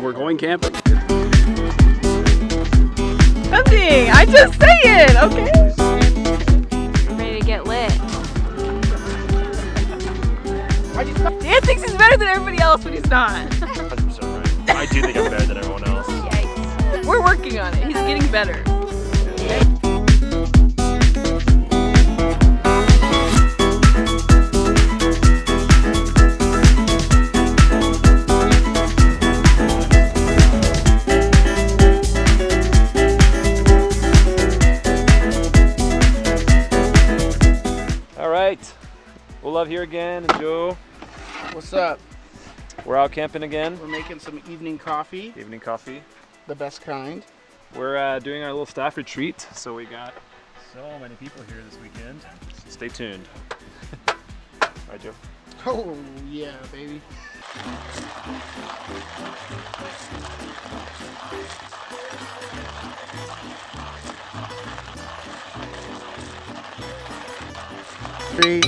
we're going camping. Nothing. I just say it, okay? Ready to get lit. Dan thinks he's better than everybody else, but he's not. 100% right. I do think I'm better than everyone else. Yikes. We're working on it. He's getting better. All right, we'll love here again, and Joe. What's up? We're out camping again. We're making some evening coffee. Evening coffee. The best kind. We're doing our little staff retreat, so we got so many people here this weekend. Stay tuned. Right, Joe? Oh, yeah, baby. Three,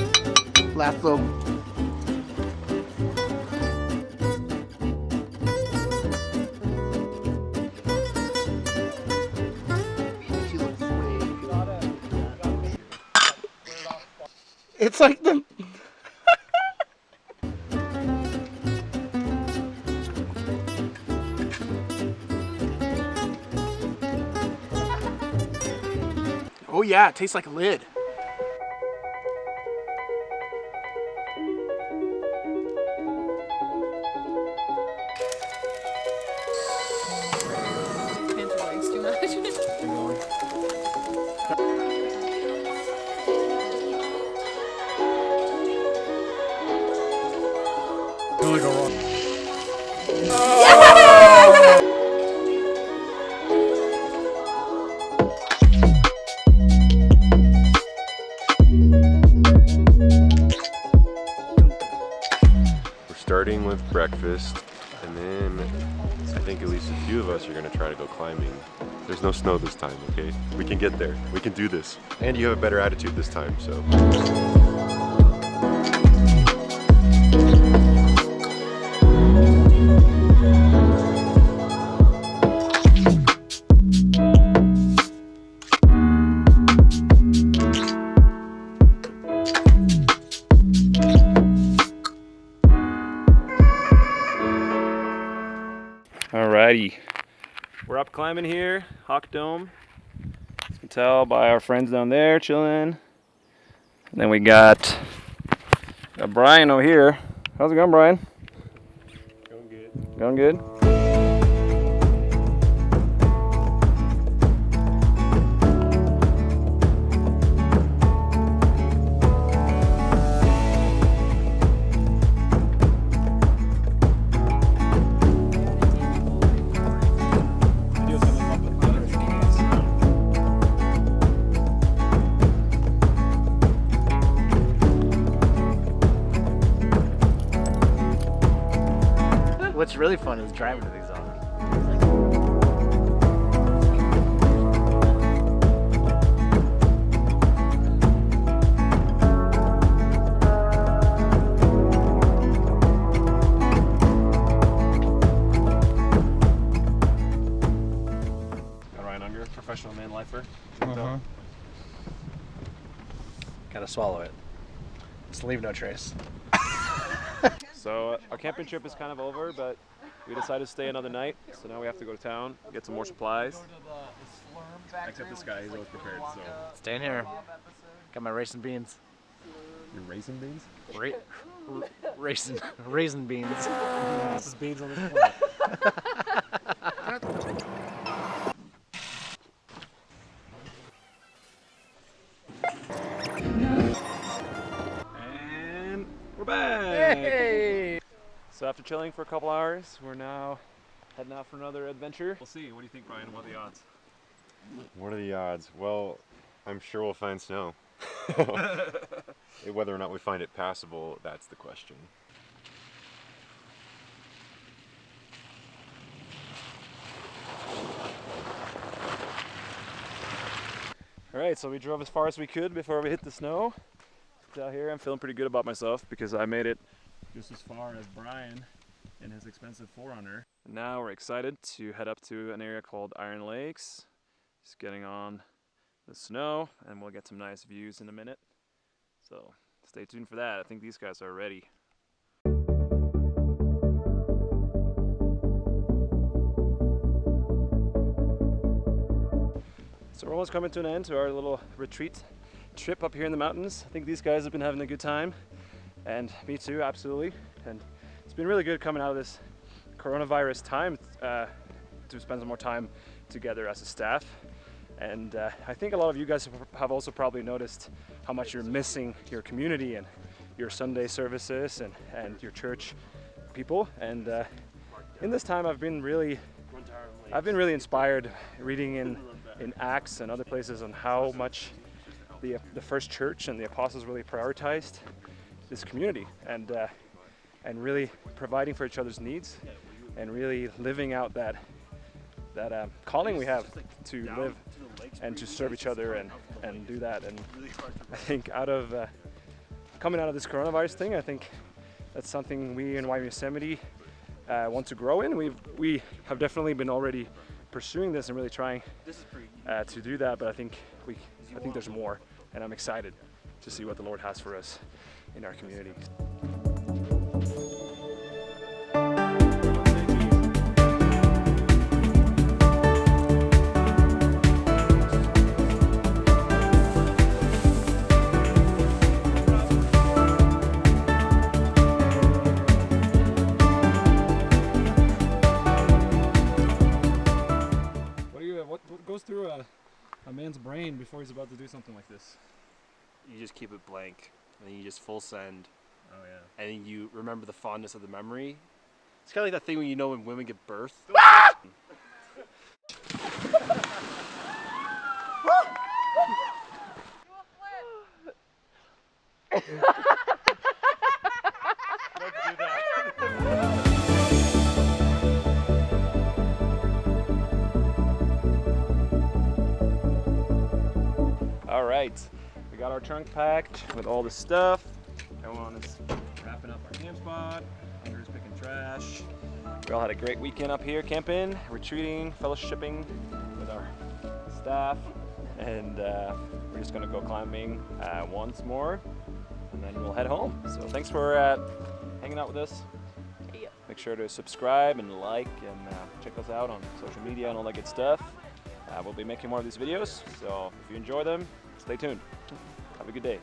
last little. It's like the. Oh yeah, it tastes like a lid. Too much. Really go wrong. We're starting with breakfast, and then I think at least a few of us are going to try to go climbing. There's no snow this time, okay? We can get there. We can do this. And you have a better attitude this time, so. Alrighty, we're up climbing here, Hawk Dome. As you can tell by our friends down there chilling. And then we got Brian over here. How's it going, Brian? Going good. Going good? What's really fun is driving to these on. Ryan Unger, professional man lifer. Gotta swallow it. Just leave no trace. So our camping trip is kind of over, but we decided to stay another night. So now we have to go to town, get some more supplies. Except this guy, he's always prepared, so. Staying here. Got my raisin beans. Your raisin beans? Raisin beans. This is beans on this planet. And we're back! Hey! So after chilling for a couple hours, we're now heading out for another adventure. We'll see. What do you think, Brian? What are the odds? What are the odds? Well, I'm sure we'll find snow. Whether or not we find it passable, that's the question. Alright, so we drove as far as we could before we hit the snow. Out here, I'm feeling pretty good about myself because I made it just as far as Brian in his expensive 4Runner. And now we're excited to head up to an area called Iron Lakes. Just getting on the snow, and we'll get some nice views in a minute. So stay tuned for that. I think these guys are ready. So we're almost coming to an end to our little retreat trip up here in the mountains. I think these guys have been having a good time, and me too, absolutely. And it's been really good coming out of this coronavirus time to spend some more time together as a staff. And I think a lot of you guys have also probably noticed how much you're missing your community and your Sunday services and your church people. And in this time I've been really inspired reading in Acts and other places on how much the first church and the apostles really prioritized this community and really providing for each other's needs and really living out that calling we have to live and to serve each other and do that. And I think coming out of this coronavirus thing, I think that's something we in YWAM Yosemite want to grow in. We have definitely been already pursuing this and really trying to do that, but I think there's more, and I'm excited to see what the Lord has for us in our community. What goes through a man's brain before he's about to do something like this? You just keep it blank, and then you just full send. Oh yeah. And then you remember the fondness of the memory. It's kind of like that thing when you know when women give birth. All right, we got our trunk packed with all the stuff. Everyone is wrapping up our camp spot. Hunter's picking trash. We all had a great weekend up here camping, retreating, fellowshipping with our staff, and we're just gonna go climbing once more, and then we'll head home. So thanks for hanging out with us. Yeah. Make sure to subscribe and like and check us out on social media and all that good stuff. We'll be making more of these videos, so if you enjoy them, stay tuned. Have a good day.